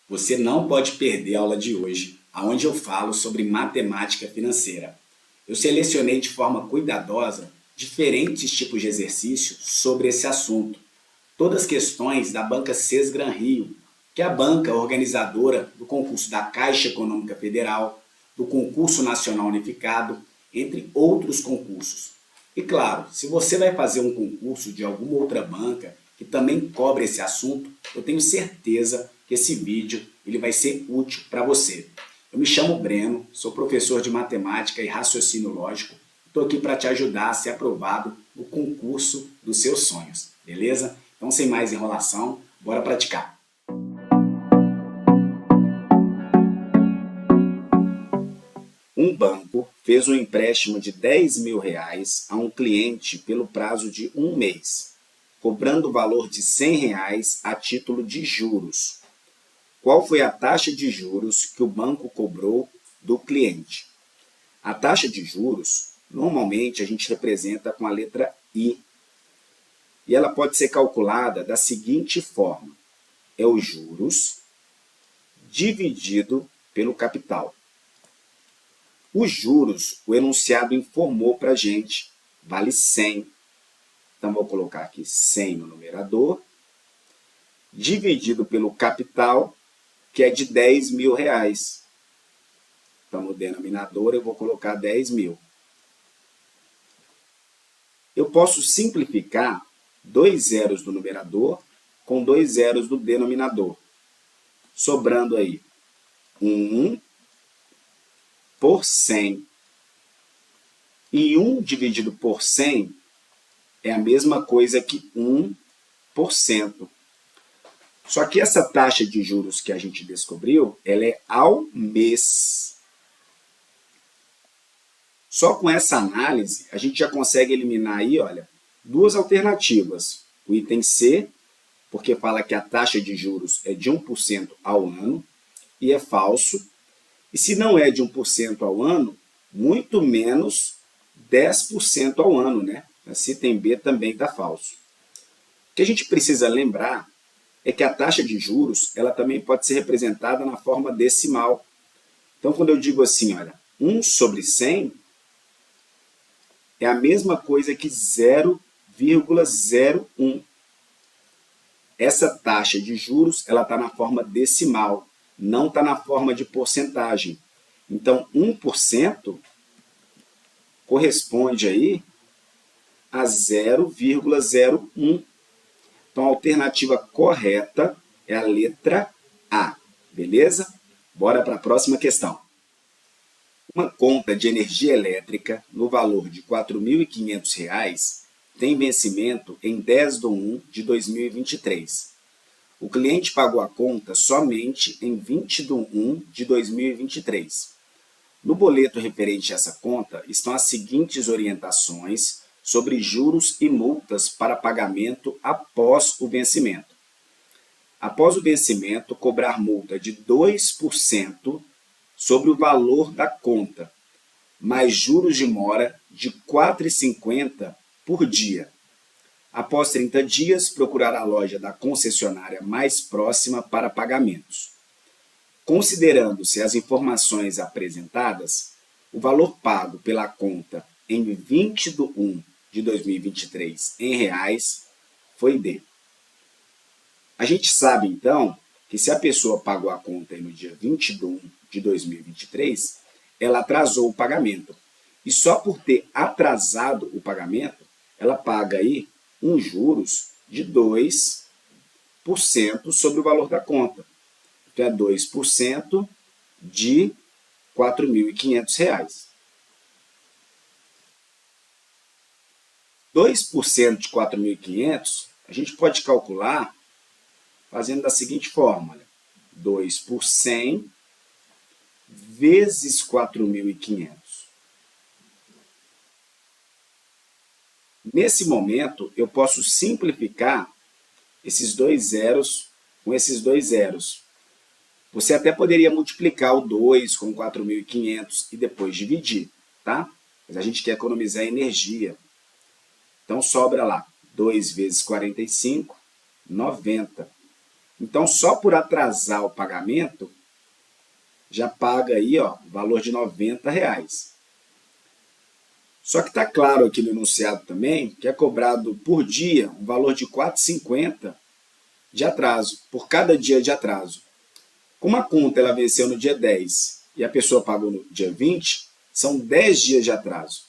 Você não pode perder a aula de hoje, onde eu falo sobre matemática financeira. Eu selecionei de forma cuidadosa diferentes tipos de exercícios sobre esse assunto. Todas questões da Banca Sesgran Rio, que é a banca organizadora do concurso da Caixa Econômica Federal, do Concurso Nacional Unificado, entre outros concursos. E claro, se você vai fazer um concurso de alguma outra banca que também cobre esse assunto, eu tenho certeza que esse vídeo ele vai ser útil para você. Eu me chamo Breno, sou professor de matemática e raciocínio lógico. Estou aqui para te ajudar a ser aprovado no concurso dos seus sonhos, beleza? Então, sem mais enrolação, bora praticar. Um banco fez um empréstimo de R$ 10.000 a um cliente pelo prazo de um mês, cobrando o valor de R$ 100 a título de juros. Qual foi a taxa de juros que o banco cobrou do cliente? A taxa de juros, normalmente a gente representa com a letra I. E ela pode ser calculada da seguinte forma: é os juros dividido pelo capital. Os juros, o enunciado informou para a gente, vale 100. Então, vou colocar aqui 100 no numerador, dividido pelo capital, que é de R$ 10.000. Então, no denominador, eu vou colocar 10.000. Eu posso simplificar 2 zeros do numerador com 2 zeros do denominador, sobrando aí 1 por 100. E 1 dividido por 100 é a mesma coisa que 1%. Só que essa taxa de juros que a gente descobriu, ela é ao mês. Só com essa análise, a gente já consegue eliminar aí, olha, duas alternativas. O item C, porque fala que a taxa de juros é de 1% ao ano, e é falso. E se não é de 1% ao ano, muito menos 10% ao ano, né? Se item B também está falso. O que a gente precisa lembrar é que a taxa de juros ela também pode ser representada na forma decimal. Então, quando eu digo assim, olha, 1 sobre 100 é a mesma coisa que 0,01. Essa taxa de juros ela está na forma decimal, não está na forma de porcentagem. Então, 1% corresponde aí a 0,01. Então, a alternativa correta é a letra A, beleza? Bora para a próxima questão. Uma conta de energia elétrica no valor de R$ 4.500 tem vencimento em 10/1 de 2023. O cliente pagou a conta somente em 20/1 de 2023. No boleto referente a essa conta estão as seguintes orientações sobre juros e multas para pagamento após o vencimento. Após o vencimento, cobrar multa de 2% sobre o valor da conta, mais juros de mora de R$ 4,50 por dia. Após 30 dias, procurar a loja da concessionária mais próxima para pagamentos. Considerando-se as informações apresentadas, o valor pago pela conta em 20/1 de 2023 em reais foi D. A gente sabe, então, que se a pessoa pagou a conta no dia 20/1 de 2023, ela atrasou o pagamento. E só por ter atrasado o pagamento, ela paga aí juros de 2% sobre o valor da conta. Então, é 2% de R$ 4.500. 2% de 4.500, a gente pode calcular fazendo da seguinte forma: 2 por 100 vezes 4.500. Nesse momento, eu posso simplificar esses 2 zeros com esses 2 zeros. Você até poderia multiplicar o 2 com 4.500 e depois dividir, tá? Mas a gente quer economizar energia. Então, sobra lá 2 vezes 45, 90. Então, só por atrasar o pagamento, já paga aí, ó, o valor de R$ 90. Só que está claro aqui no enunciado também que é cobrado por dia um valor de R$ 4,50 de atraso, por cada dia de atraso. Como a conta ela venceu no dia 10 e a pessoa pagou no dia 20, são 10 dias de atraso.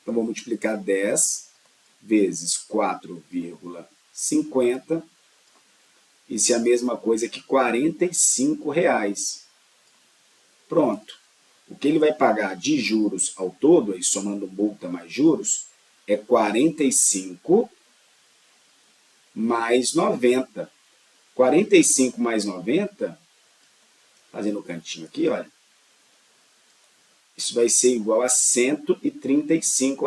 Então, vou multiplicar 10 vezes 4,50. Isso é a mesma coisa que R$ 45. Pronto. O que ele vai pagar de juros ao todo, aí somando multa mais juros, é 45 mais 90. 45 mais 90, fazendo o cantinho aqui, olha, isso vai ser igual a R$ 135.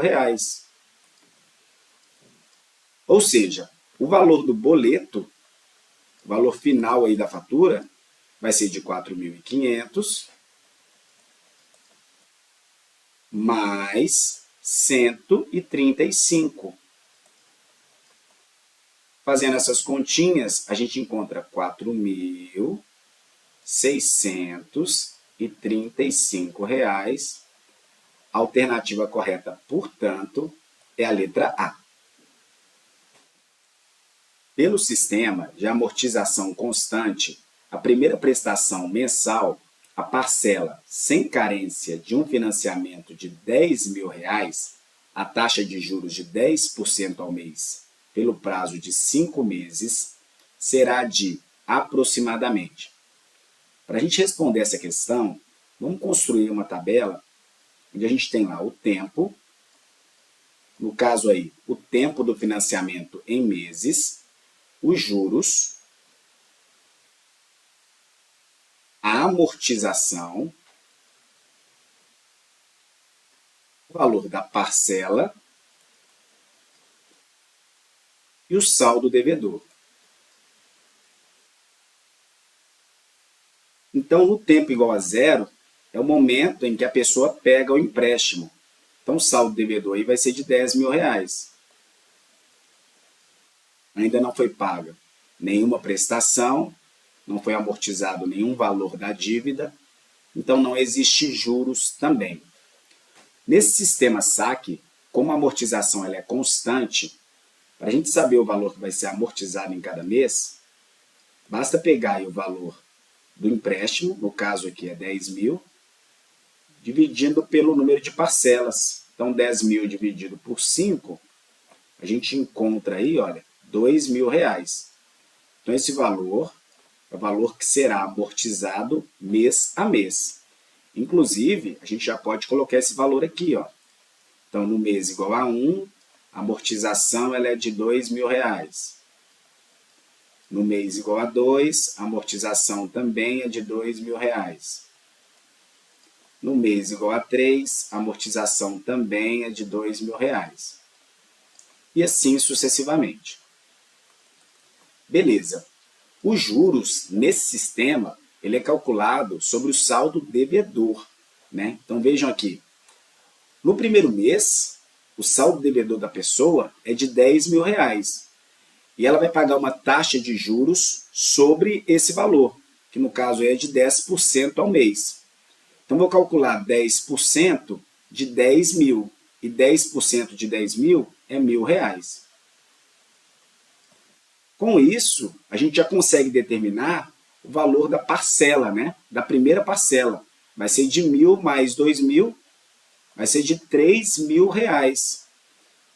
Ou seja, o valor do boleto, o valor final aí da fatura, vai ser de 4.500 mais 135. Fazendo essas continhas, a gente encontra R$ 4.635. A alternativa correta, portanto, é a letra A. Pelo sistema de amortização constante, a primeira prestação mensal, a parcela sem carência de um financiamento de R$ 10.000, a taxa de juros de 10% ao mês, pelo prazo de 5 meses, será de aproximadamente. Para a gente responder essa questão, vamos construir uma tabela onde a gente tem lá o tempo, no caso aí, o tempo do financiamento em meses, os juros, a amortização, o valor da parcela e o saldo devedor. Então, no tempo igual a zero, é o momento em que a pessoa pega o empréstimo. Então, o saldo devedor aí vai ser de R$ 10.000. Ainda não foi paga nenhuma prestação, não foi amortizado nenhum valor da dívida, então não existe juros também. Nesse sistema saque, como a amortização ela é constante, para a gente saber o valor que vai ser amortizado em cada mês, basta pegar aí o valor do empréstimo, no caso aqui é 10.000, dividindo pelo número de parcelas. Então, 10.000 dividido por 5, a gente encontra aí, olha, R$ 2.000. Então, esse valor é o valor que será amortizado mês a mês. Inclusive, a gente já pode colocar esse valor aqui, ó. Então, no mês igual a 1, a amortização ela é de R$ 2.000. No mês igual a 2, a amortização também é de R$ 2.000. No mês igual a 3, a amortização também é de R$ 2.000. E assim sucessivamente. Beleza. Os juros, nesse sistema, ele é calculado sobre o saldo devedor, né? Então, vejam aqui. No primeiro mês, o saldo devedor da pessoa é de R$ 10.000. E ela vai pagar uma taxa de juros sobre esse valor, que no caso é de 10% ao mês. Então, vou calcular 10% de 10.000. E 10% de 10.000 é R$ 1.000. Com isso, a gente já consegue determinar o valor da parcela, né? Da primeira parcela. Vai ser de 1.000 mais 2.000, vai ser de R$ 3.000.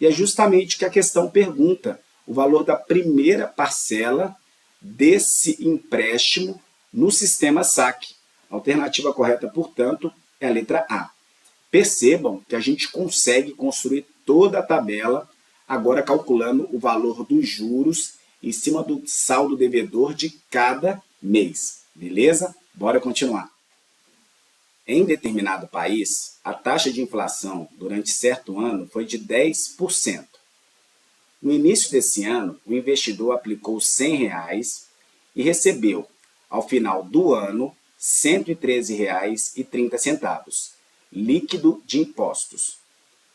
E é justamente o que a questão pergunta, o valor da primeira parcela desse empréstimo no sistema saque. A alternativa correta, portanto, é a letra A. Percebam que a gente consegue construir toda a tabela, agora calculando o valor dos juros em cima do saldo devedor de cada mês. Beleza? Bora continuar. Em determinado país, a taxa de inflação durante certo ano foi de 10%. No início desse ano, o investidor aplicou R$ 100 e recebeu, ao final do ano, R$ 113,30, líquido de impostos.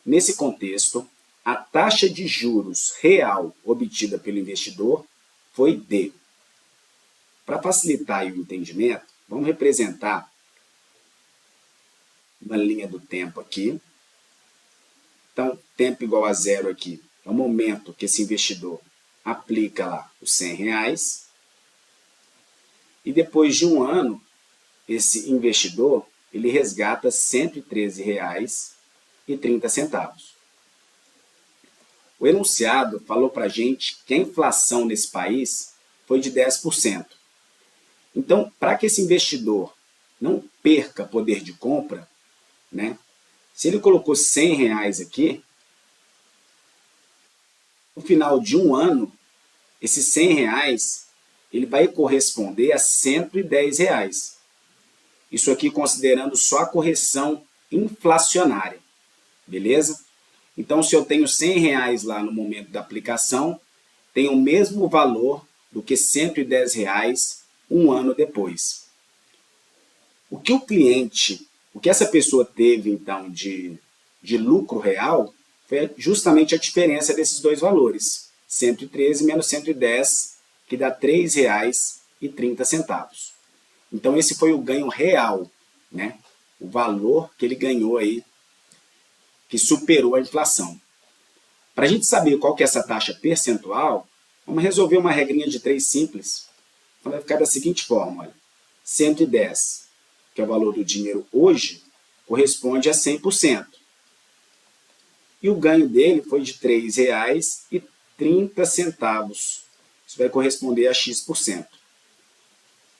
Nesse contexto, a taxa de juros real obtida pelo investidor foi de Para facilitar aí o entendimento, vamos representar uma linha do tempo aqui. Então, tempo igual a zero aqui é o momento que esse investidor aplica lá os R$100. E depois de um ano, esse investidor ele resgata R$ 113,30. O enunciado falou para a gente que a inflação nesse país foi de 10%. Então, para que esse investidor não perca poder de compra, né, se ele colocou R$100 aqui, no final de um ano, esses R$100 ele vai corresponder a R$110. Isso aqui considerando só a correção inflacionária, beleza? Então, se eu tenho R$100 lá no momento da aplicação, tem o mesmo valor do que R$110 um ano depois. O que essa pessoa teve, então, de lucro real, foi justamente a diferença desses dois valores, 113 menos 110, que dá R$ 3,30. Então, esse foi o ganho real, né? O valor que ele ganhou aí, que superou a inflação. Para a gente saber qual que é essa taxa percentual, vamos resolver uma regrinha de 3 simples. Então, vai ficar da seguinte forma, olha, 110, que é o valor do dinheiro hoje, corresponde a 100%. E o ganho dele foi de R$ 3,30. Isso vai corresponder a X%.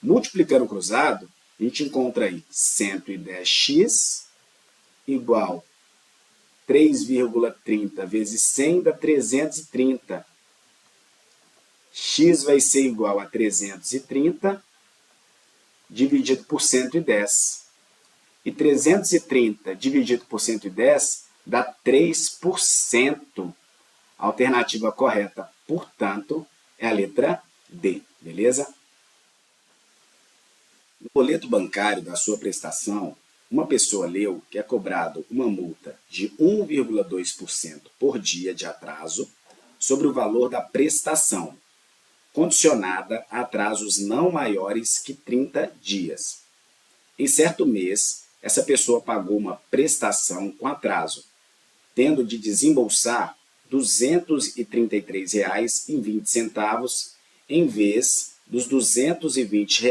Multiplicando o cruzado, a gente encontra aí 110x igual 3,30 vezes 100 dá 330. X vai ser igual a 330 dividido por 110. E 330 dividido por 110 dá 3%. A alternativa correta, portanto, é a letra D, beleza? No boleto bancário da sua prestação, uma pessoa leu que é cobrado uma multa de 1,2% por dia de atraso sobre o valor da prestação, condicionada a atrasos não maiores que 30 dias. Em certo mês, essa pessoa pagou uma prestação com atraso, tendo de desembolsar R$ 233,20 em vez dos R$ 220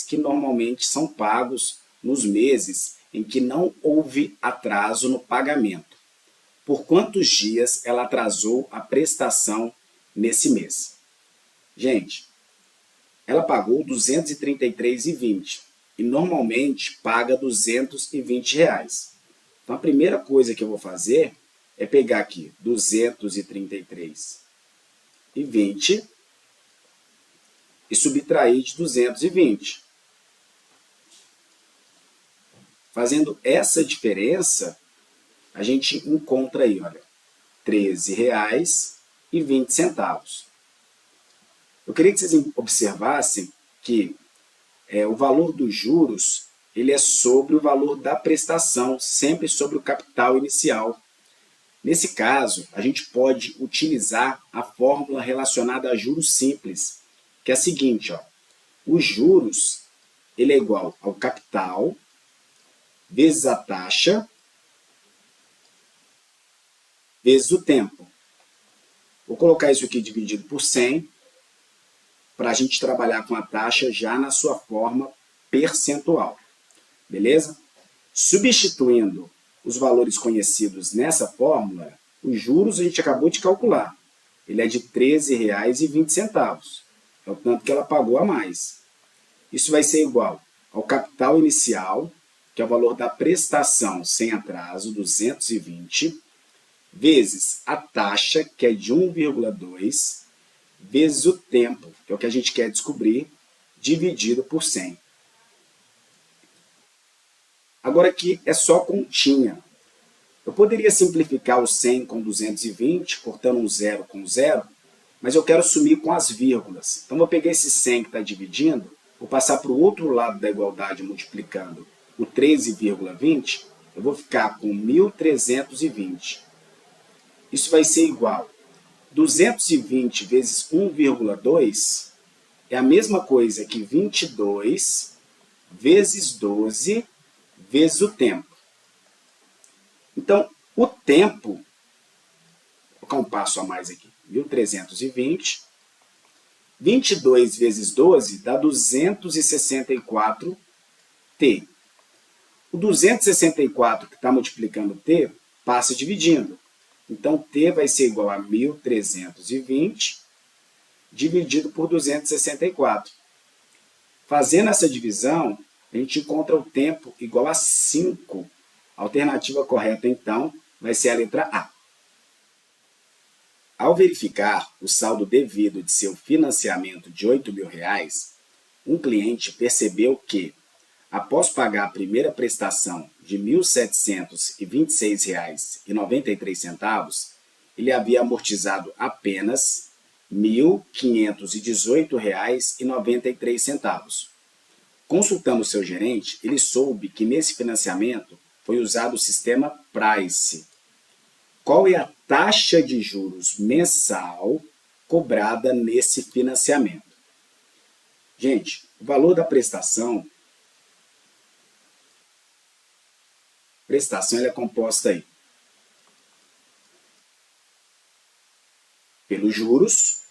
que normalmente são pagos nos meses em que não houve atraso no pagamento. Por quantos dias ela atrasou a prestação nesse mês? Gente, ela pagou R$ 233,20 e normalmente paga R$ 220. Então a primeira coisa que eu vou fazer é pegar aqui 233,20 e subtrair de 220. Fazendo essa diferença, a gente encontra aí, olha, R$ 13,20. Eu queria que vocês observassem que o valor dos juros ele é sobre o valor da prestação, sempre sobre o capital inicial. Nesse caso, a gente pode utilizar a fórmula relacionada a juros simples, que é a seguinte, ó, os juros ele é igual ao capital vezes a taxa vezes o tempo. Vou colocar isso aqui dividido por 100 para a gente trabalhar com a taxa já na sua forma percentual. Beleza? Substituindo os valores conhecidos nessa fórmula, os juros a gente acabou de calcular. Ele é de R$ 13,20. É o tanto que ela pagou a mais. Isso vai ser igual ao capital inicial, que é o valor da prestação sem atraso, 220, vezes a taxa, que é de 1,2, vezes o tempo, que é o que a gente quer descobrir, dividido por 100. Agora aqui é só continha. Eu poderia simplificar o 100 com 220, cortando um zero com zero, mas eu quero sumir com as vírgulas. Então, vou pegar esse 100 que está dividindo, vou passar para o outro lado da igualdade multiplicando o 13,20, eu vou ficar com 1.320. Isso vai ser igual a 220 vezes 1,2 é a mesma coisa que 22 vezes 12 vezes o tempo. Então, o tempo, vou colocar um passo a mais aqui, 1320, 22 vezes 12 dá 264t. O 264 que está multiplicando t, passa dividindo. Então, t vai ser igual a 1320 dividido por 264. Fazendo essa divisão, a gente encontra o tempo igual a 5. A alternativa correta, então, vai ser a letra A. Ao verificar o saldo devido de seu financiamento de R$ 8.000, um cliente percebeu que, após pagar a primeira prestação de R$ 1.726,93, ele havia amortizado apenas R$ 1.518,93. Consultando seu gerente, ele soube que nesse financiamento foi usado o sistema Price. Qual é a taxa de juros mensal cobrada nesse financiamento? Gente, o valor da prestação é composta aí pelos juros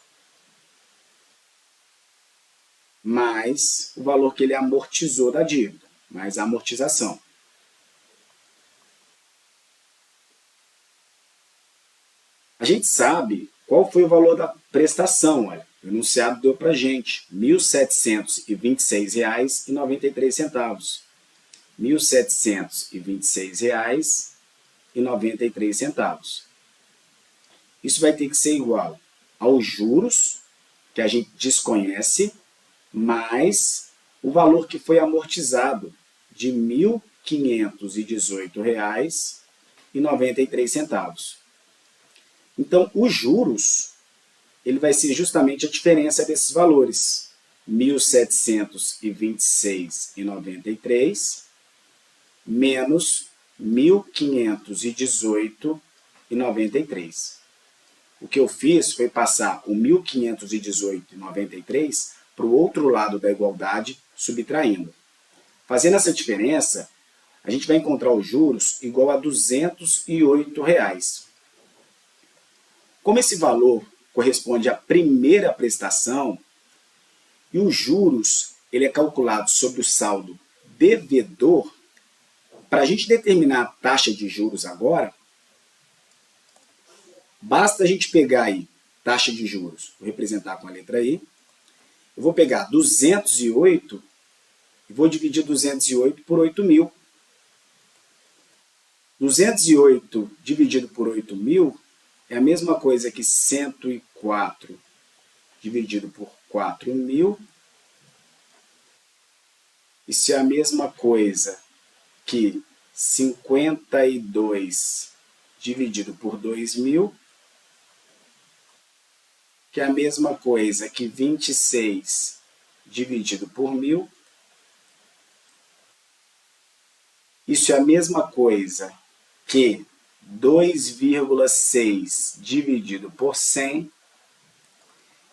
mais o valor que ele amortizou da dívida, mais a amortização. A gente sabe qual foi o valor da prestação. Olha, o enunciado deu para a gente R$ 1.726,93. R$ 1.726,93. Isso vai ter que ser igual aos juros, que a gente desconhece, mais o valor que foi amortizado, de R$ 1.518,93. Então, os juros, ele vai ser justamente a diferença desses valores. R$ 1.726,93 menos R$ 1.518,93. O que eu fiz foi passar o 1.518,93 para o outro lado da igualdade, subtraindo. Fazendo essa diferença, a gente vai encontrar os juros igual a R$ 208. Como esse valor corresponde à primeira prestação, e os juros ele é calculado sobre o saldo devedor, para a gente determinar a taxa de juros agora, basta a gente pegar aí taxa de juros, vou representar com a letra I, eu vou pegar 208 e vou dividir 208 por 8.000. 208 dividido por 8.000 é a mesma coisa que 104 dividido por 4.000. Isso é a mesma coisa que 52 dividido por 2.000, que é a mesma coisa que 26 dividido por 1.000. Isso é a mesma coisa que 2,6 dividido por 100,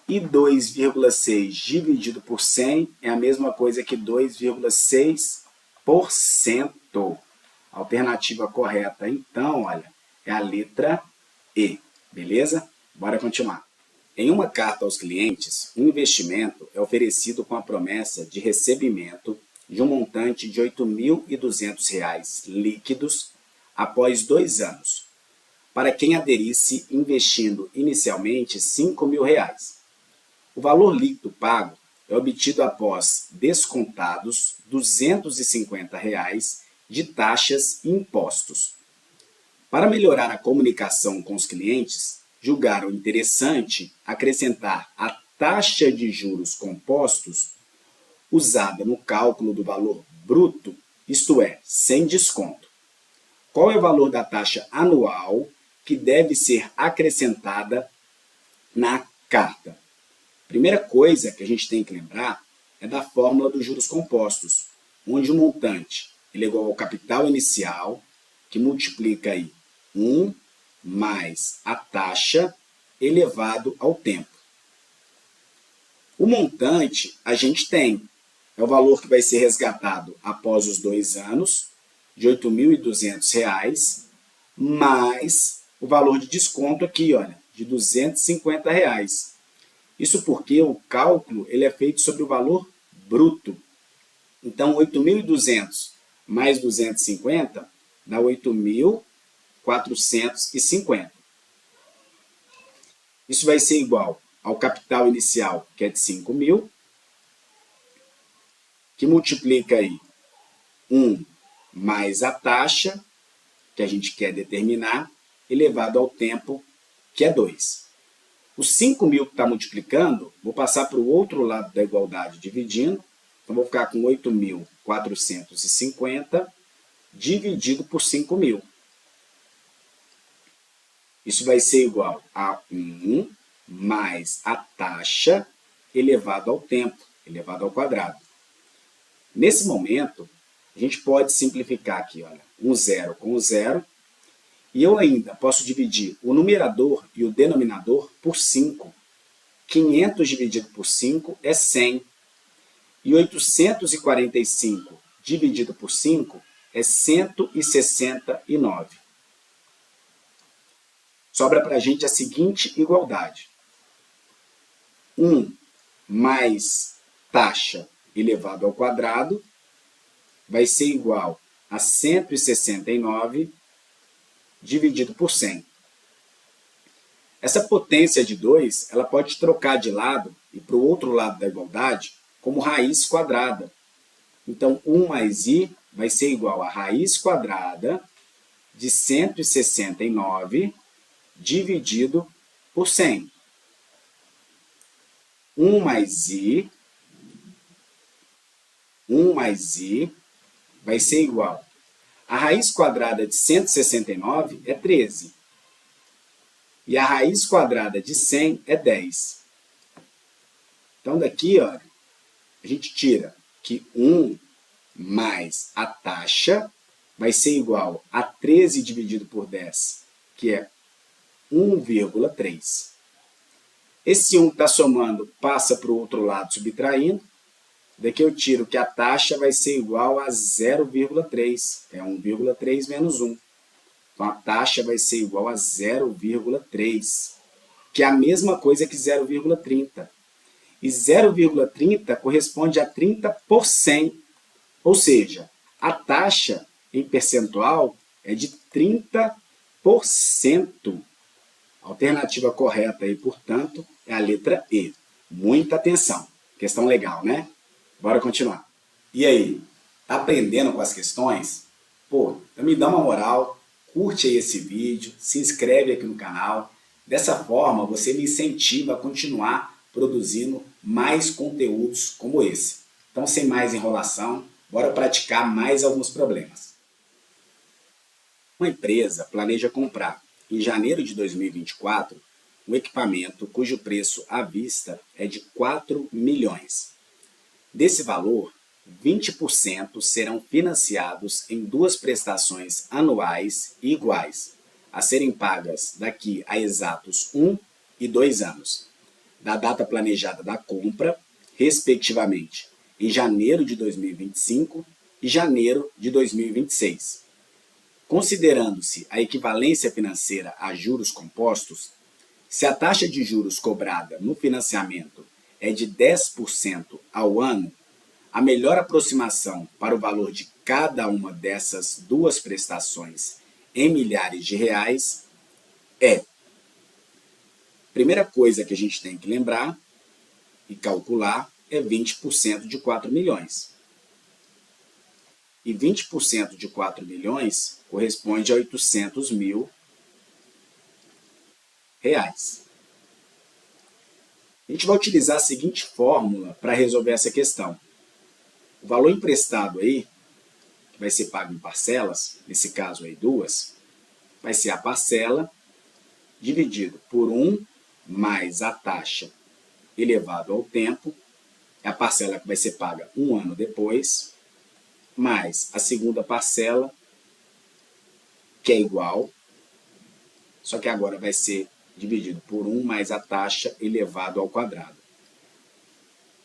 e 2,6 dividido por 100 é a mesma coisa que 2,6%. A alternativa correta, então, olha, é a letra E, beleza? Bora continuar. Em uma carta aos clientes, um investimento é oferecido com a promessa de recebimento de um montante de R$ 8.200 líquidos após 2 anos, para quem aderisse investindo inicialmente R$ 5.000. O valor líquido pago é obtido após descontados R$ 250 de taxas e impostos. Para melhorar a comunicação com os clientes, julgaram interessante acrescentar a taxa de juros compostos usada no cálculo do valor bruto, isto é, sem desconto. Qual é o valor da taxa anual que deve ser acrescentada na carta? Primeira coisa que a gente tem que lembrar é da fórmula dos juros compostos, onde o montante ele é igual ao capital inicial, que multiplica aí 1 mais a taxa elevado ao tempo. O montante a gente tem, é o valor que vai ser resgatado após os 2 anos, de R$ 8.200, mais o valor de desconto aqui, olha, de R$ 250. Isso porque o cálculo ele é feito sobre o valor bruto. Então, 8.200 mais 250 dá 8.450. Isso vai ser igual ao capital inicial, que é de 5.000, que multiplica aí 1 mais a taxa, que a gente quer determinar, elevado ao tempo, que é 2. Os 5.000 que está multiplicando, vou passar para o outro lado da igualdade dividindo. Então, vou ficar com 8.450 dividido por 5.000. Isso vai ser igual a 1 mais a taxa elevado ao tempo, elevado ao quadrado. Nesse momento, a gente pode simplificar aqui, olha, um zero com o zero, e eu ainda posso dividir o numerador e o denominador por 5. 500 dividido por 5 é 100. E 845 dividido por 5 é 169. Sobra para a gente a seguinte igualdade. 1 mais taxa elevado ao quadrado vai ser igual a 169 dividido por 100. Essa potência de 2, ela pode trocar de lado e para o outro lado da igualdade como raiz quadrada. Então, 1 mais i vai ser igual a raiz quadrada de 169 dividido por 100. 1 mais i vai ser igual a raiz quadrada de 169 é 13. E a raiz quadrada de 100 é 10. Então, daqui, olha, a gente tira que 1 mais a taxa vai ser igual a 13 dividido por 10, que é 1,3. Esse 1 que está somando passa para o outro lado subtraindo. Daqui eu tiro que a taxa vai ser igual a 0,3. É 1,3 menos 1. Então, a taxa vai ser igual a 0,3, que é a mesma coisa que 0,30. E 0,30 corresponde a 30 por 100. Ou seja, a taxa em percentual é de 30%. A alternativa correta aí, portanto, é a letra E. Muita atenção. Questão legal, né? Bora continuar. E aí, tá aprendendo com as questões? Pô, então me dá uma moral, curte aí esse vídeo, se inscreve aqui no canal. Dessa forma, você me incentiva a continuar produzindo mais conteúdos como esse. Então, sem mais enrolação, bora praticar mais alguns problemas. Uma empresa planeja comprar, em janeiro de 2024, um equipamento cujo preço à vista é de 4 milhões. Desse valor, 20% serão financiados em 2 prestações anuais iguais, a serem pagas daqui a exatos 1 e 2 anos, da data planejada da compra, respectivamente, em janeiro de 2025 e janeiro de 2026. Considerando-se a equivalência financeira a juros compostos, se a taxa de juros cobrada no financiamento é de 10% ao ano, a melhor aproximação para o valor de cada uma dessas 2 prestações em milhares de reais é: primeira coisa que a gente tem que lembrar e calcular é 20% de 4 milhões. E 20% de 4 milhões corresponde a 800 mil reais. A gente vai utilizar a seguinte fórmula para resolver essa questão. O valor emprestado aí, que vai ser pago em parcelas, nesse caso aí 2, vai ser a parcela dividido por 1 mais a taxa elevado ao tempo, é a parcela que vai ser paga 1 ano depois, mais a segunda parcela, que é igual, só que agora vai ser dividido por 1 mais a taxa elevado ao quadrado.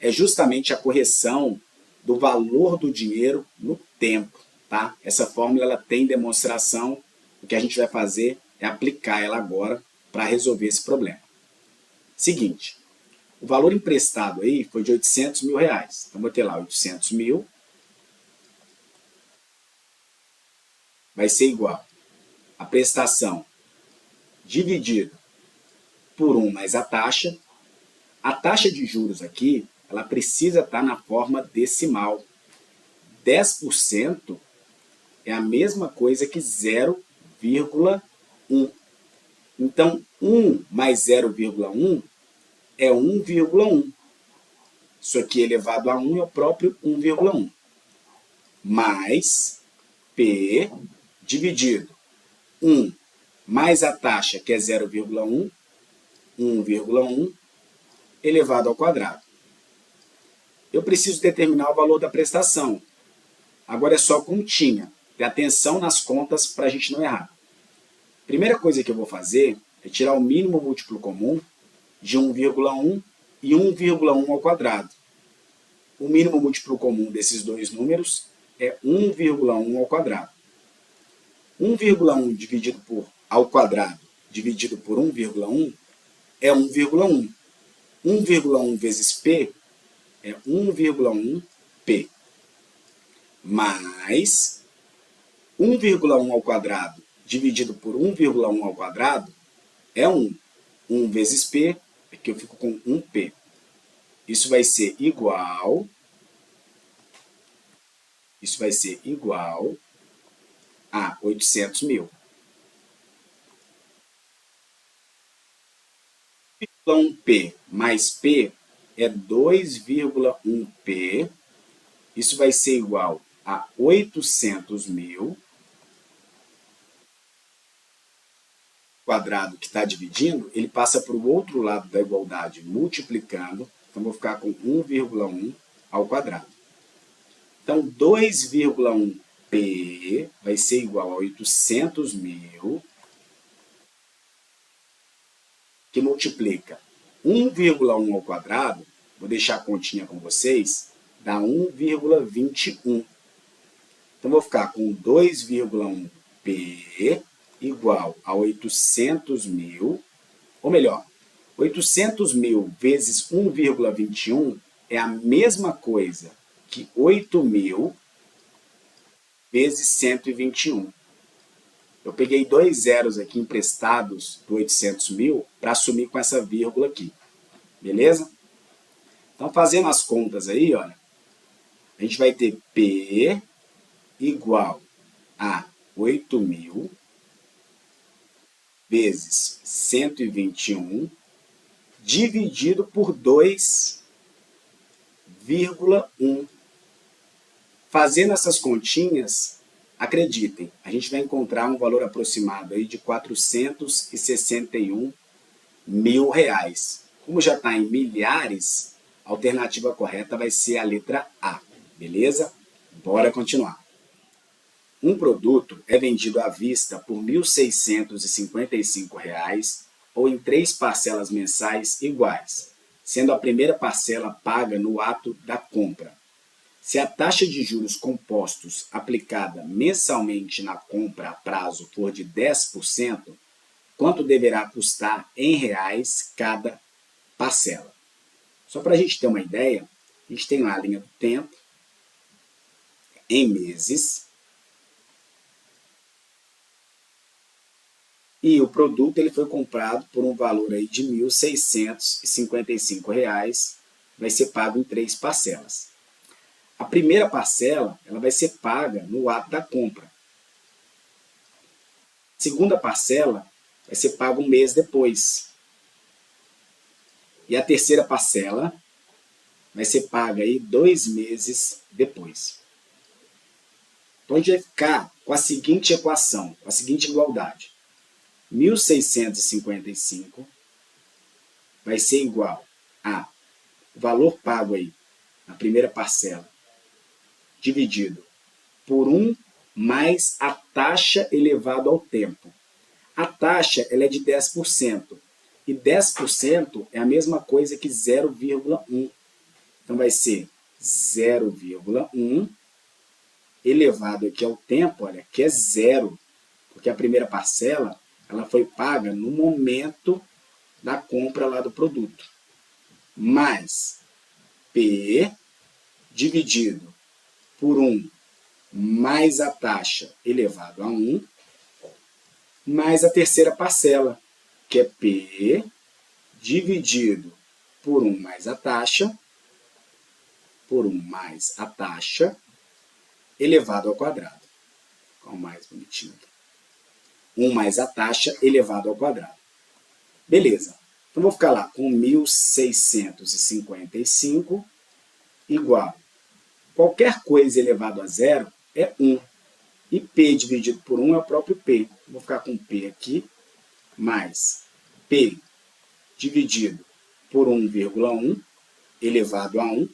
é justamente a correção do valor do dinheiro no tempo, tá? Essa fórmula ela tem demonstração, o que a gente vai fazer é aplicar ela agora para resolver esse problema. Seguinte, o valor emprestado aí foi de 800 mil reais. Então, vou ter lá 800 mil vai ser igual a prestação dividido por 1 mais a taxa. A taxa de juros aqui, ela precisa estar na forma decimal. 10% é a mesma coisa que 0,1. Então, 1 mais 0,1 é 1,1. Isso aqui elevado a 1 é o próprio 1,1. Mais P dividido 1 mais a taxa, que é 0,1, 1,1, elevado ao quadrado. Eu preciso determinar o valor da prestação. Agora é só continha. Ter atenção nas contas para a gente não errar. Primeira coisa que eu vou fazer é tirar o mínimo múltiplo comum de 1,1 e 1,1 ao quadrado. O mínimo múltiplo comum desses dois números é 1,1 ao quadrado. 1,1 dividido ao quadrado dividido por 1,1 é 1,1. 1,1 vezes P é 1,1P. Mais 1,1 ao quadrado dividido por 1,1 ao quadrado é 1. 1 vezes P, aqui eu fico com 1P. Isso vai ser igual a 800 mil. 1P mais P é 2,1P. Isso vai ser igual a 800 mil. O quadrado que está dividindo, ele passa para o outro lado da igualdade, multiplicando. Então, vou ficar com 1,1 ao quadrado. Então, 2,1P vai ser igual a 800 mil, que multiplica 1,1 ao quadrado, vou deixar a continha com vocês, dá 1,21. Então, vou ficar com 2,1P igual a 800 mil, ou melhor, 800 mil vezes 1,21 é a mesma coisa que 8.000 vezes 121. Eu peguei dois zeros aqui emprestados do 800 mil para assumir com essa vírgula aqui. Beleza? Então, fazendo as contas aí, olha, a gente vai ter P igual a 8.000 vezes 121 dividido por 2,1. Fazendo essas continhas, acreditem, a gente vai encontrar um valor aproximado aí de 461 mil reais. Como já está em milhares, a alternativa correta vai ser a letra A, beleza? Bora continuar. Um produto é vendido à vista por R$ 1.655 ou em 3 parcelas mensais iguais, sendo a primeira parcela paga no ato da compra. Se a taxa de juros compostos aplicada mensalmente na compra a prazo for de 10%, quanto deverá custar em reais cada parcela? Só para a gente ter uma ideia, a gente tem lá a linha do tempo, em meses, e o produto ele foi comprado por um valor aí de R$ 1.655, vai ser pago em 3 parcelas. A primeira parcela ela vai ser paga no ato da compra. A segunda parcela vai ser paga um mês depois. E a terceira parcela vai ser paga aí 2 meses depois. Então, a gente vai ficar com a seguinte equação, com a seguinte igualdade. 1.655 vai ser igual a o valor pago aí na primeira parcela dividido por 1 mais a taxa elevado ao tempo. A taxa ela é de 10%. E 10% é a mesma coisa que 0,1. Então, vai ser 0,1 elevado aqui ao tempo, olha, que é 0, porque a primeira parcela ela foi paga no momento da compra lá do produto, mais P dividido por 1 mais a taxa elevado a 1, mais a terceira parcela, que é P dividido por 1 mais a taxa, elevado ao quadrado. Qual o mais bonitinho aqui? 1 mais a taxa elevado ao quadrado. Beleza. Então, vou ficar lá com 1.655 igual. Qualquer coisa elevado a zero é 1. E P dividido por 1 é o próprio P. Vou ficar com P aqui, mais P dividido por 1,1 elevado a 1,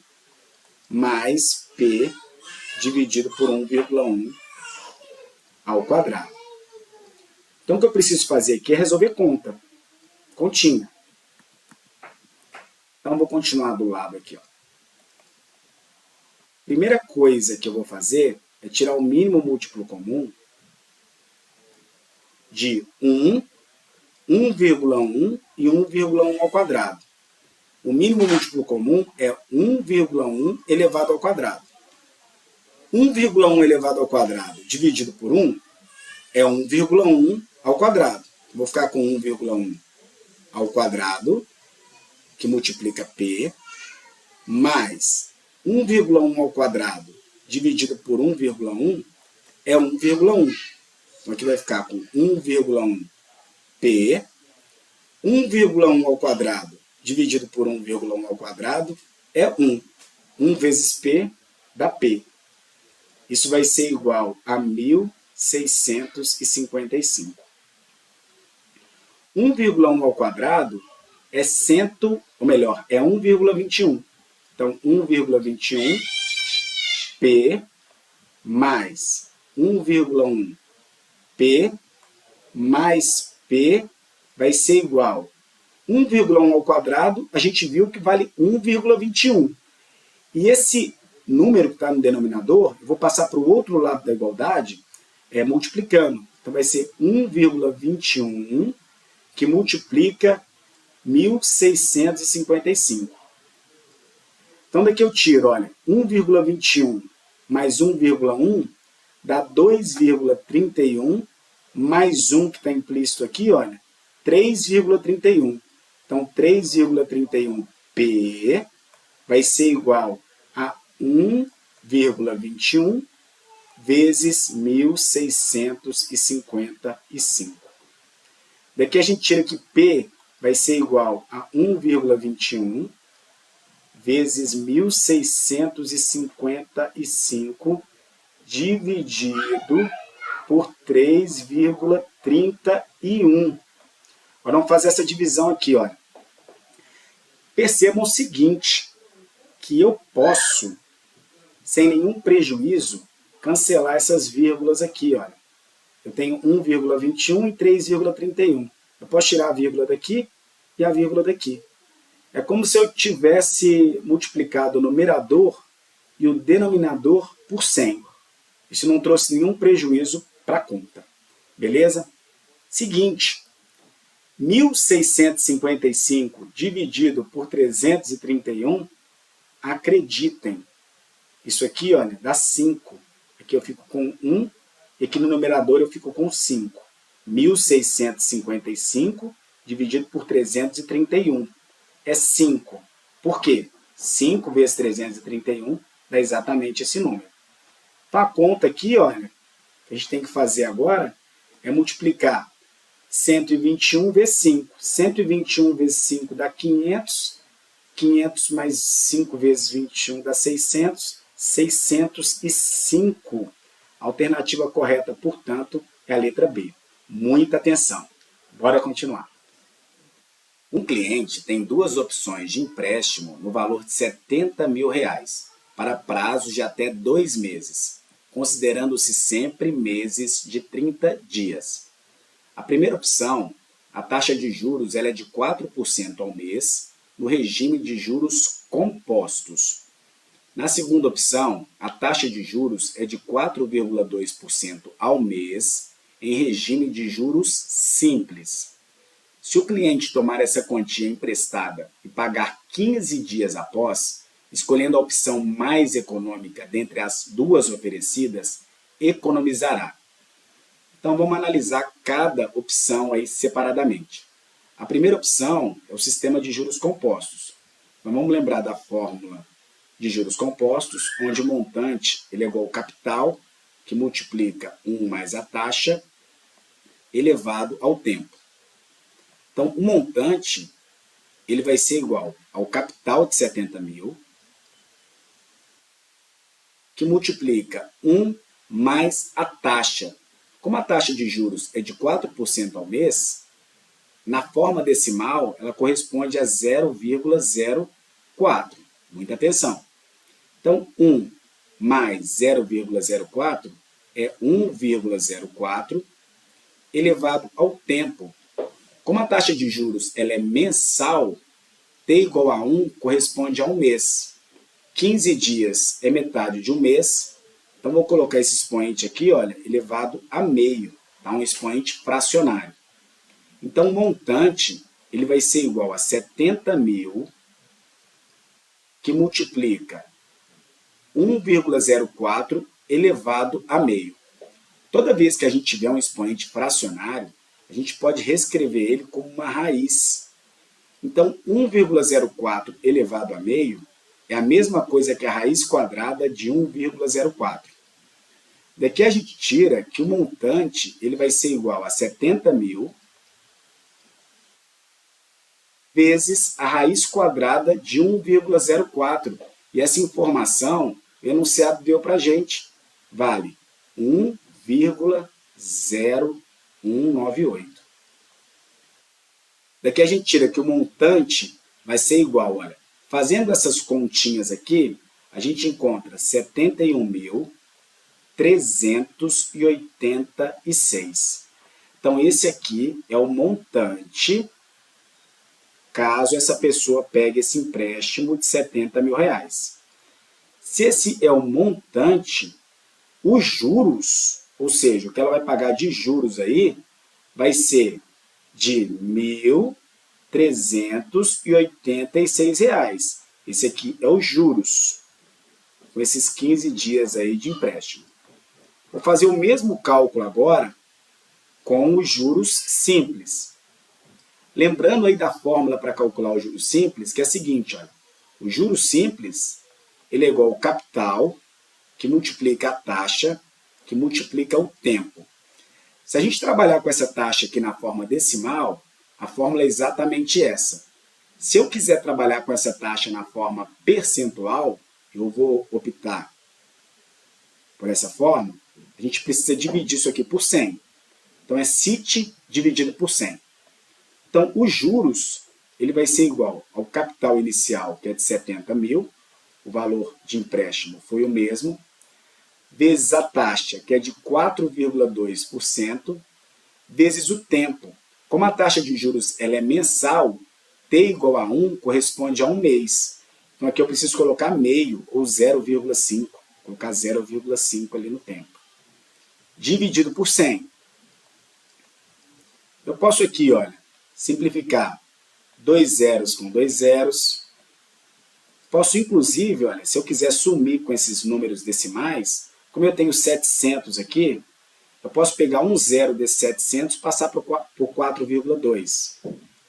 mais P dividido por 1,1 ao quadrado. Então, o que eu preciso fazer aqui é resolver conta. Continha. Então, vou continuar do lado aqui. Ó. Primeira coisa que eu vou fazer é tirar o mínimo múltiplo comum de 1, 1,1 e 1,1 ao quadrado. O mínimo múltiplo comum é 1,1 elevado ao quadrado. 1,1 elevado ao quadrado dividido por 1 é 1,1 ao quadrado. Vou ficar com 1,1 ao quadrado, que multiplica P, mais 1,1 ao quadrado dividido por 1,1 é 1,1. Então, aqui vai ficar com 1,1 P, 1,1 ao quadrado dividido por 1,1 ao quadrado é 1. 1 vezes P dá P. Isso vai ser igual a 1.655. 1,1 ao quadrado é 1,21. Então, 1,21 P mais 1,1 P mais P vai ser igual. 1,1 ao quadrado, a gente viu que vale 1,21. E esse número que está no denominador, eu vou passar para o outro lado da igualdade, multiplicando. Então, vai ser 1,21 que multiplica 1.655. Então, daqui eu tiro, olha, 1,21 mais 1,1 dá 2,31, mais 1 que está implícito aqui, olha, 3,31. Então, 3,31 P vai ser igual a 1,21 vezes 1.655. Daqui a gente tira que P vai ser igual a 1,21 vezes 1.655 dividido por 3,31. Agora vamos fazer essa divisão aqui. Olha. Percebam o seguinte, que eu posso, sem nenhum prejuízo, cancelar essas vírgulas aqui. Olha. Eu tenho 1,21 e 3,31. Eu posso tirar a vírgula daqui e a vírgula daqui. É como se eu tivesse multiplicado o numerador e o denominador por 100. Isso não trouxe nenhum prejuízo para a conta. Beleza? Seguinte, 1.655 dividido por 331, acreditem, isso aqui, olha, dá 5. Aqui eu fico com 1 e aqui no numerador eu fico com 5. 1.655 dividido por 331 é 5. Por quê? 5 vezes 331 dá exatamente esse número. Então, a conta aqui, olha, que a gente tem que fazer agora é multiplicar 121 vezes 5. 121 vezes 5 dá 500. 500 mais 5 vezes 21 dá 600. 605. A alternativa correta, portanto, é a letra B. Muita atenção. Bora continuar. Um cliente tem duas opções de empréstimo no valor de R$70 mil para prazos de até 2 meses, considerando-se sempre meses de 30 dias. A primeira opção, a taxa de juros ela é de 4% ao mês, no regime de juros compostos. Na segunda opção, a taxa de juros é de 4,2% ao mês em regime de juros simples. Se o cliente tomar essa quantia emprestada e pagar 15 dias após, escolhendo a opção mais econômica dentre as duas oferecidas, economizará. Então vamos analisar cada opção aí separadamente. A primeira opção é o sistema de juros compostos. Então, vamos lembrar da fórmula de juros compostos, onde o montante ele é igual ao capital, que multiplica 1 mais a taxa, elevado ao tempo. Então, o montante ele vai ser igual ao capital de 70 mil, que multiplica 1 mais a taxa. Como a taxa de juros é de 4% ao mês, na forma decimal, ela corresponde a 0,04. Muita atenção. Então, 1 mais 0,04 é 1,04 elevado ao tempo. Como a taxa de juros ela é mensal, t igual a 1 corresponde a um mês. 15 dias é metade de um mês. Então, vou colocar esse expoente aqui, olha, elevado a meio. Tá? Um expoente fracionário. Então, o montante ele vai ser igual a 70 mil, que multiplica 1,04 elevado a meio. Toda vez que a gente tiver um expoente fracionário, a gente pode reescrever ele como uma raiz. Então, 1,04 elevado a meio é a mesma coisa que a raiz quadrada de 1,04. Daqui a gente tira que o montante ele vai ser igual a 70 mil vezes a raiz quadrada de 1,04. E essa informação o enunciado deu para a gente. Vale 1,0198. Daqui a gente tira que o montante vai ser igual, olha. Fazendo essas continhas aqui, a gente encontra 71.386. Então, esse aqui é o montante caso essa pessoa pegue esse empréstimo de 70 mil reais. Se esse é o montante, os juros, ou seja, o que ela vai pagar de juros aí, vai ser de R$ 1.386. Esse aqui é os juros, com esses 15 dias aí de empréstimo. Vou fazer o mesmo cálculo agora com os juros simples. Lembrando aí da fórmula para calcular os juros simples, que é a seguinte, olha, o juros simples ele é igual ao capital, que multiplica a taxa, que multiplica o tempo. Se a gente trabalhar com essa taxa aqui na forma decimal, a fórmula é exatamente essa. Se eu quiser trabalhar com essa taxa na forma percentual, eu vou optar por essa forma, a gente precisa dividir isso aqui por 100. Então, é CIT dividido por 100. Então, os juros ele vai ser igual ao capital inicial, que é de 70 mil, o valor de empréstimo foi o mesmo, vezes a taxa, que é de 4,2%, vezes o tempo. Como a taxa de juros ela é mensal, t igual a 1 corresponde a um mês. Então, aqui eu preciso colocar meio, ou 0,5. Colocar 0,5 ali no tempo. Dividido por 100. Eu posso aqui, olha, simplificar 2 zeros com 2 zeros. Posso, inclusive, olha, se eu quiser sumir com esses números decimais, como eu tenho 700 aqui, eu posso pegar um zero desses 700 e passar por 4,2.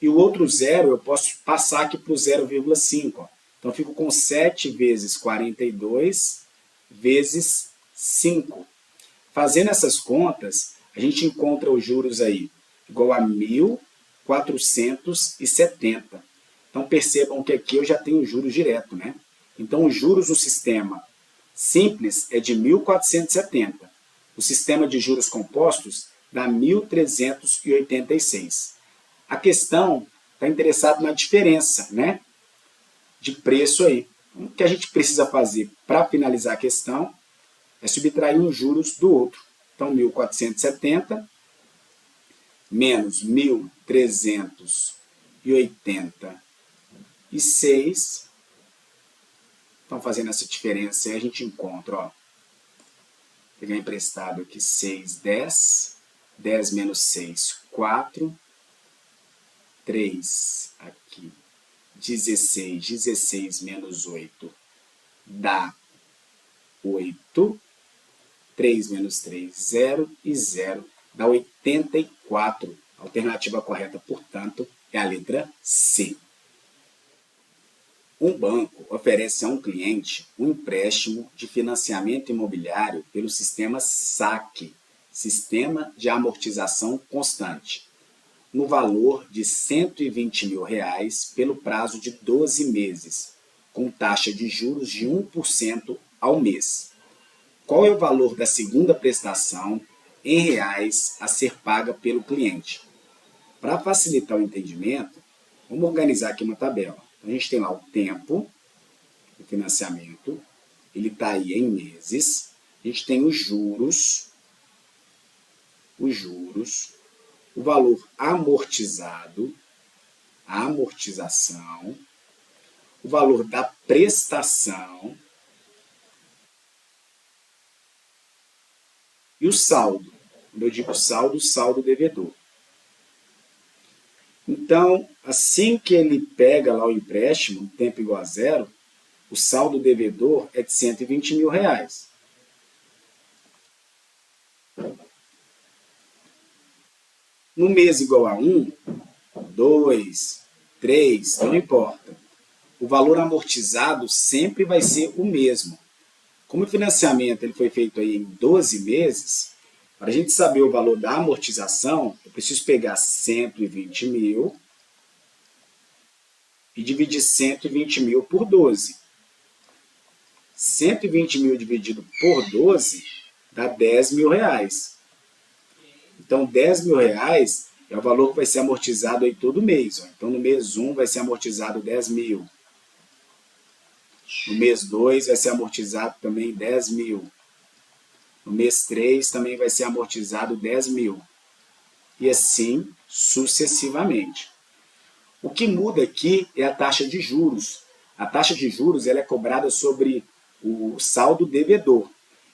E o outro zero eu posso passar aqui para o 0,5. Então, eu fico com 7 vezes 42 vezes 5. Fazendo essas contas, a gente encontra os juros aí igual a 1.470. Então, percebam que aqui eu já tenho juros direto, né? Então, os juros no sistema simples é de 1.470. O sistema de juros compostos dá 1.386. A questão está interessada na diferença, né, de preço aí. O que a gente precisa fazer para finalizar a questão é subtrair os juros do outro. Então, 1.470 menos 1.386 Então, fazendo essa diferença, aí a gente encontra, ó, pegar emprestado aqui 6, 10, 10 menos 6, 4, 3 aqui, 16, 16 menos 8 dá 8, 3 menos 3, 0 e 0 dá 84. A alternativa correta, portanto, é a letra C. Um banco oferece a um cliente um empréstimo de financiamento imobiliário pelo sistema SAC, Sistema de Amortização Constante, no valor de R$ 120 mil pelo prazo de 12 meses, com taxa de juros de 1% ao mês. Qual é o valor da segunda prestação em reais a ser paga pelo cliente? Para facilitar o entendimento, vamos organizar aqui uma tabela. A gente tem lá o tempo do financiamento, ele está aí em meses. A gente tem os juros, o valor amortizado, a amortização, o valor da prestação e o saldo. Quando eu digo saldo, saldo devedor. Então, assim que ele pega lá o empréstimo, tempo igual a zero, o saldo devedor é de R$ 120 mil. No mês igual a 1, 2, 3, não importa. O valor amortizado sempre vai ser o mesmo. Como o financiamento ele foi feito aí em 12 meses, para a gente saber o valor da amortização, eu preciso pegar 120 mil e dividir 120 mil por 12. 120 mil dividido por 12 dá R$ 10 mil. Então, R$ 10 mil é o valor que vai ser amortizado aí todo mês. Então, no mês 1 vai ser amortizado 10 mil. No mês 2 vai ser amortizado também 10 mil. No mês 3 também vai ser amortizado 10 mil. E assim sucessivamente. O que muda aqui é a taxa de juros. A taxa de juros ela é cobrada sobre o saldo devedor.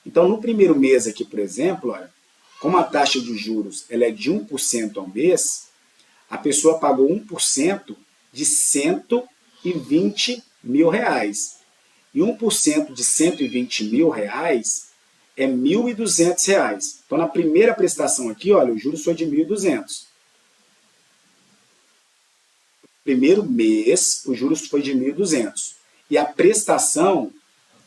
Então, no primeiro mês aqui, por exemplo, olha, como a taxa de juros ela é de 1% ao mês, a pessoa pagou 1% de R$ 120 mil. E 1% de R$ 120 mil é R$ 1.200. Então, na primeira prestação aqui, olha, o juros foi de 1.200. Primeiro mês, o juros foi de 1.200. E a prestação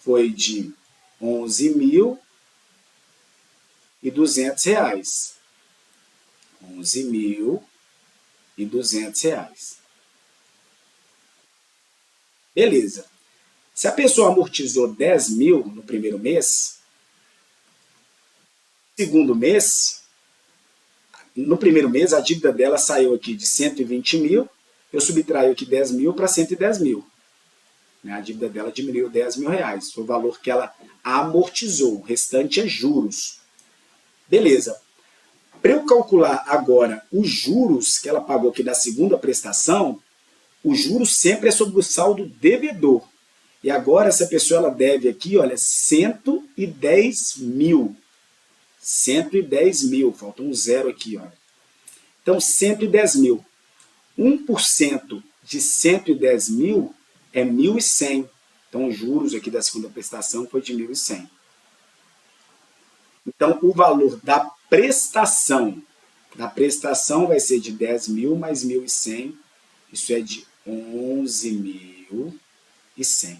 foi de R$ 11.200. R$ 11.200. Beleza. Se a pessoa amortizou 10 mil no primeiro mês, no primeiro mês a dívida dela saiu aqui de 120 mil, eu subtraio aqui 10 mil para 110 mil. A dívida dela diminuiu 10 mil reais, foi o valor que ela amortizou, o restante é juros. Beleza. Para eu calcular agora os juros que ela pagou aqui da segunda prestação, o juros sempre é sobre o saldo devedor. E agora essa pessoa ela deve aqui, olha, 110 mil. 110 mil, falta um zero aqui, olha. Então, 110 mil. 1% de 110 mil é 1.100. Então, os juros aqui da segunda prestação foi de 1.100. Então, o valor da prestação vai ser de 10 mil mais 1.100. Isso é de 11.100.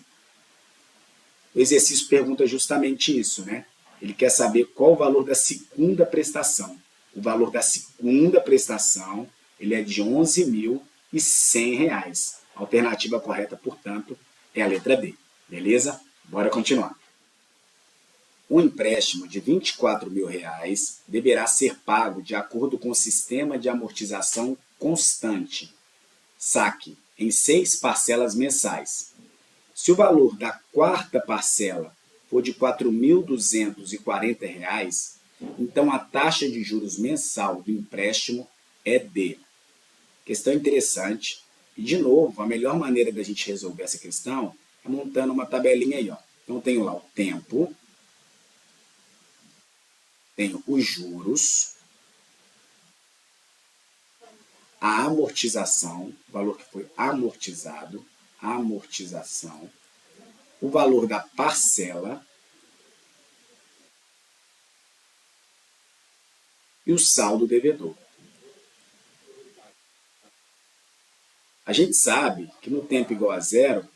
O exercício pergunta justamente isso, né? Ele quer saber qual o valor da segunda prestação. O valor da segunda prestação ele é de R$ 11.100. A alternativa correta, portanto, é a letra D. Beleza? Bora continuar. Um empréstimo de R$ 24 mil deverá ser pago de acordo com o sistema de amortização constante, SAC, em 6 parcelas mensais. Se o valor da quarta parcela for de R$ 4.240, então a taxa de juros mensal do empréstimo é D. Questão interessante. E, de novo, a melhor maneira da gente resolver essa questão montando uma tabelinha aí, ó. Então, tenho lá o tempo, tenho os juros, a amortização, o valor que foi amortizado, a amortização, o valor da parcela e o saldo devedor. A gente sabe que no tempo igual a zero,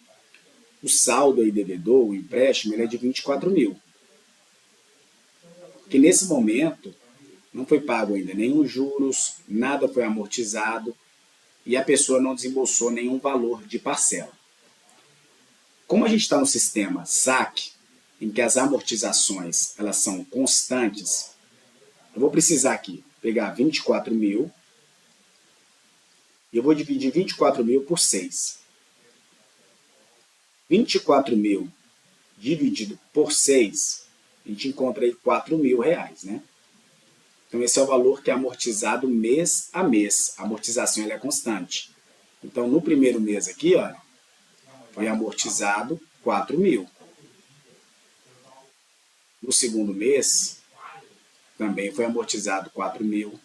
o saldo aí devedor, o empréstimo, ele é de 24 mil. Que nesse momento não foi pago ainda nenhum juros, nada foi amortizado e a pessoa não desembolsou nenhum valor de parcela. Como a gente está no sistema SAC, em que as amortizações elas são constantes, eu vou precisar aqui pegar 24 mil e eu vou dividir 24 mil por 6. 24 mil dividido por 6, a gente encontra aí 4 mil reais, né? Então, esse é o valor que é amortizado mês a mês. A amortização ela é constante. Então, no primeiro mês aqui, ó, foi amortizado 4 mil. No segundo mês, também foi amortizado 4 mil.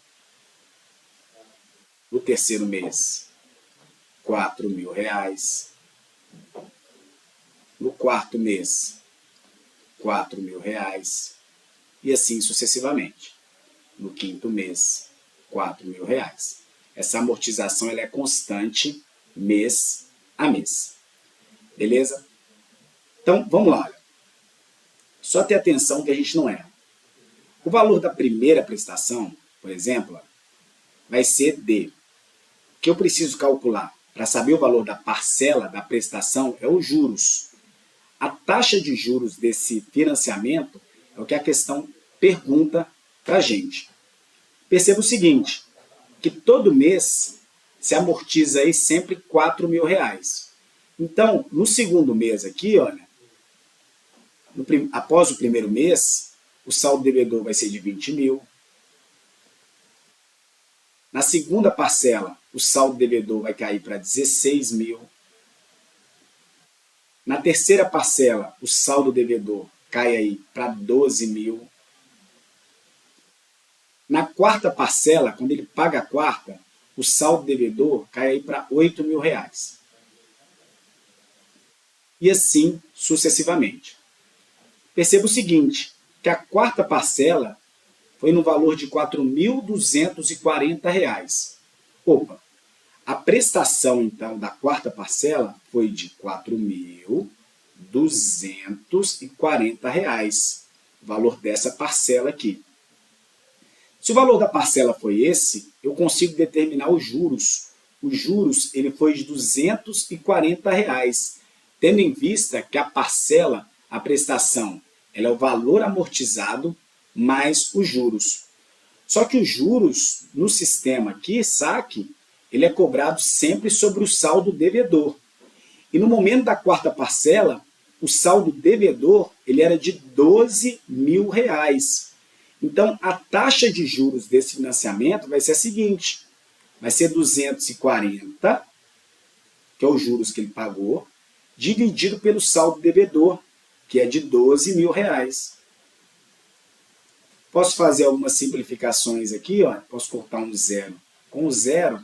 No terceiro mês, 4 mil reais. No quarto mês, 4 mil reais. E assim sucessivamente. No quinto mês, 4 mil reais. Essa amortização ela é constante mês a mês. Beleza? Então, vamos lá. Só ter atenção que a gente não erra. O valor da primeira prestação, por exemplo, vai ser D. O que eu preciso calcular para saber o valor da parcela da prestação é os juros. A taxa de juros desse financiamento é o que a questão pergunta para a gente. Perceba o seguinte, que todo mês se amortiza aí sempre 4 mil reais. Então, no segundo mês aqui, olha, após o primeiro mês, o saldo devedor vai ser de 20 mil. Na segunda parcela, o saldo devedor vai cair para 16 mil. Na terceira parcela, o saldo devedor cai aí para 12 mil. Na quarta parcela, quando ele paga a quarta, o saldo devedor cai aí para 8 mil reais. E assim sucessivamente. Perceba o seguinte, que a quarta parcela foi no valor de R$ 4.240. Opa, a prestação, então, da quarta parcela foi de R$ 4.240, o valor dessa parcela aqui. Se o valor da parcela foi esse, eu consigo determinar os juros. Os juros ele foi de R$ 240, tendo em vista que a parcela, a prestação, ela é o valor amortizado mais os juros. Só que os juros no sistema aqui, SAC, ele é cobrado sempre sobre o saldo devedor. E no momento da quarta parcela, o saldo devedor ele era de 12 mil reais. Então, a taxa de juros desse financiamento vai ser a seguinte, vai ser 240, que é os juros que ele pagou, dividido pelo saldo devedor, que é de 12 mil reais. Posso fazer algumas simplificações aqui, ó. Posso cortar um zero com zero,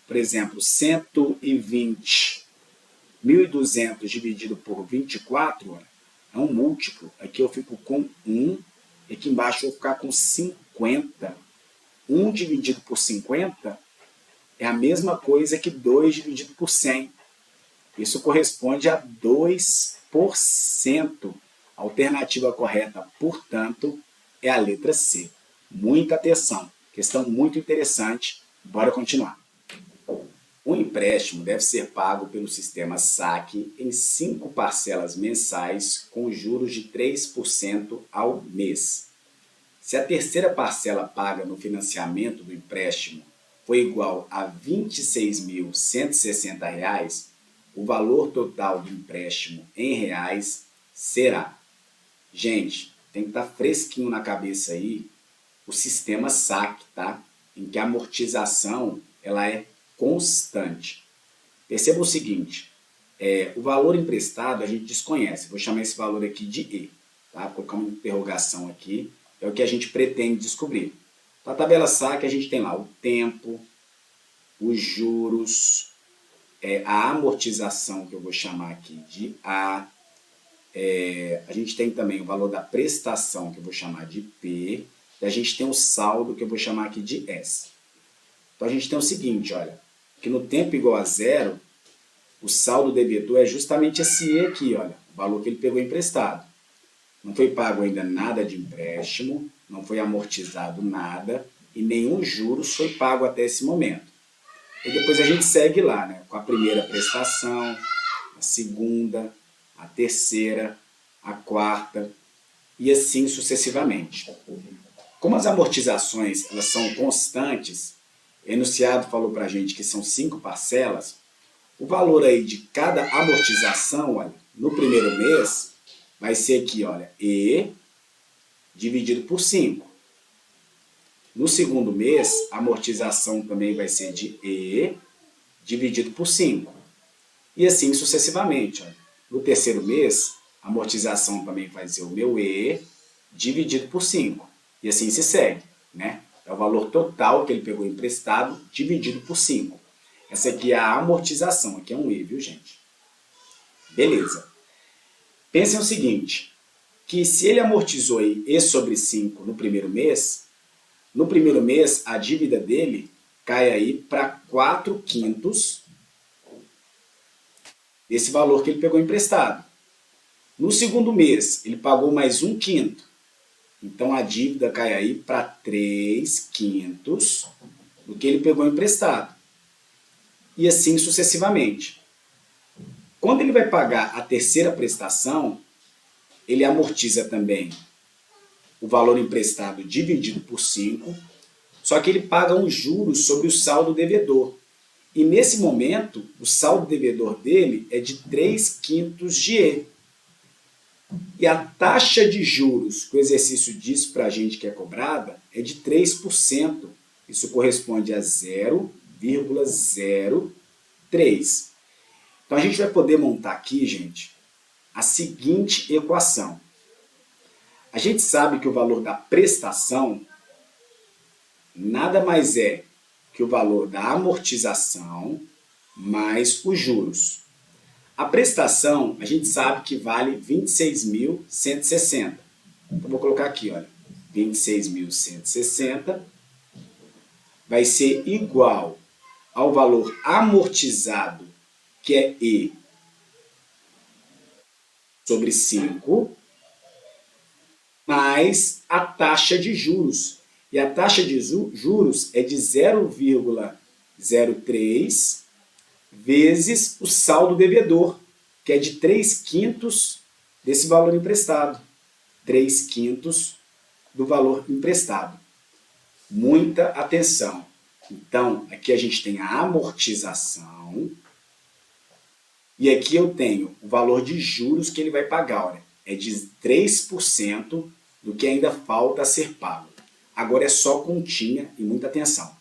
por exemplo, 120.200 dividido por 24, ó, é um múltiplo. Aqui eu fico com 1, e aqui embaixo eu vou ficar com 50. 1 dividido por 50 é a mesma coisa que 2 dividido por 100. Isso corresponde a 2%. A alternativa correta, portanto, é a letra C. Muita atenção. Questão muito interessante. Bora continuar. O empréstimo deve ser pago pelo sistema SAC em 5 parcelas mensais com juros de 3% ao mês. Se a terceira parcela paga no financiamento do empréstimo for igual a R$ 26.160, o valor total do empréstimo em reais será. Gente, tem que estar fresquinho na cabeça aí o sistema SAC, tá? Em que a amortização ela é constante. Perceba o seguinte, O valor emprestado a gente desconhece. Vou chamar esse valor aqui de E. Tá? Vou colocar uma interrogação aqui. É o que a gente pretende descobrir. Então, a tabela SAC a gente tem lá o tempo, os juros, a amortização, que eu vou chamar aqui de A. A gente tem também o valor da prestação, que eu vou chamar de P. E a gente tem o saldo, que eu vou chamar aqui de S. Então, a gente tem o seguinte, olha, que no tempo igual a zero, o saldo devedor é justamente esse E aqui, olha, o valor que ele pegou emprestado. Não foi pago ainda nada de empréstimo, não foi amortizado nada e nenhum juros foi pago até esse momento. E depois a gente segue lá, né, com a primeira prestação, a segunda, a terceira, a quarta e assim sucessivamente. Como as amortizações elas são constantes, o enunciado falou para a gente que são 5 parcelas, o valor aí de cada amortização, olha, no primeiro mês, vai ser aqui, olha, E dividido por 5. No segundo mês, a amortização também vai ser de E dividido por 5. E assim sucessivamente. Olha. No terceiro mês, a amortização também vai ser o meu E dividido por 5. E assim se segue, né? É o valor total que ele pegou emprestado dividido por 5. Essa aqui é a amortização, aqui é um E, viu, gente? Beleza. Pensem o seguinte, que se ele amortizou aí E sobre 5 no primeiro mês a dívida dele cai aí para 4/5 desse valor que ele pegou emprestado. No segundo mês, ele pagou mais 1/5. Então, a dívida cai aí para 3/5 do que ele pegou emprestado. E assim sucessivamente. Quando ele vai pagar a terceira prestação, ele amortiza também o valor emprestado dividido por 5, só que ele paga um juros sobre o saldo devedor. E nesse momento, o saldo devedor dele é de 3/5 de E. E a taxa de juros que o exercício diz para a gente que é cobrada é de 3%. Isso corresponde a 0,03. Então, a gente vai poder montar aqui, gente, a seguinte equação. A gente sabe que o valor da prestação nada mais é que o valor da amortização mais os juros. A prestação, a gente sabe que vale 26.160. Então, vou colocar aqui, olha, 26.160 vai ser igual ao valor amortizado, que é E, sobre 5, mais a taxa de juros. E a taxa de juros é de 0,03 vezes o saldo devedor, que é de 3/5 desse valor emprestado. 3/5 do valor emprestado. Muita atenção. Então, aqui a gente tem a amortização e aqui eu tenho o valor de juros que ele vai pagar. Olha, é de 3% do que ainda falta a ser pago. Agora é só continha e muita atenção.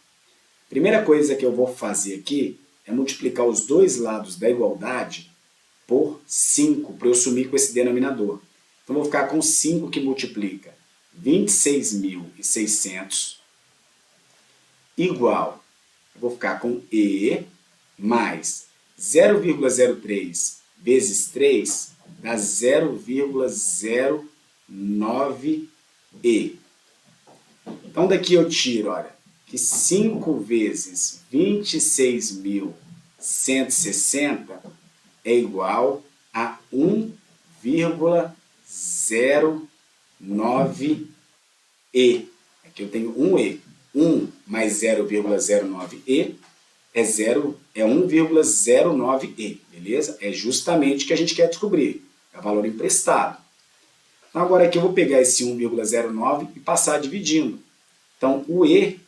Primeira coisa que eu vou fazer aqui é multiplicar os dois lados da igualdade por 5, para eu sumir com esse denominador. Então, eu vou ficar com 5 que multiplica 26.600 igual, eu vou ficar com E mais 0,03 vezes 3 dá 0,09E. Então, daqui eu tiro, olha, que 5 vezes 26.160 é igual a 1,09E. Aqui eu tenho 1E. 1 mais 0,09E é 1,09E, beleza? É justamente o que a gente quer descobrir, é o valor emprestado. Então, agora aqui eu vou pegar esse 1,09 e passar dividindo. Então, o E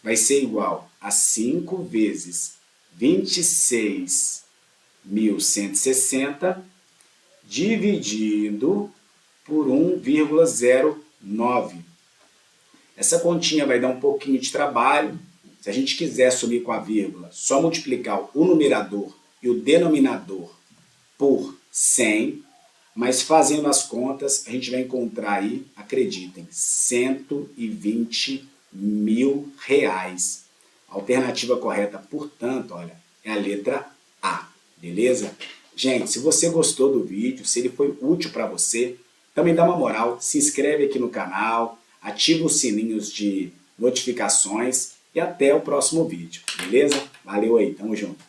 vai ser igual a 5 vezes 26.160 dividido por 1,09. Essa continha vai dar um pouquinho de trabalho. Se a gente quiser sumir com a vírgula, só multiplicar o numerador e o denominador por 100, mas fazendo as contas, a gente vai encontrar aí, acreditem, R$ 120.000. A alternativa correta, portanto, olha, é a letra A, beleza? Gente, se você gostou do vídeo, se ele foi útil para você, também dá uma moral, se inscreve aqui no canal, ativa os sininhos de notificações e até o próximo vídeo, beleza? Valeu aí, tamo junto!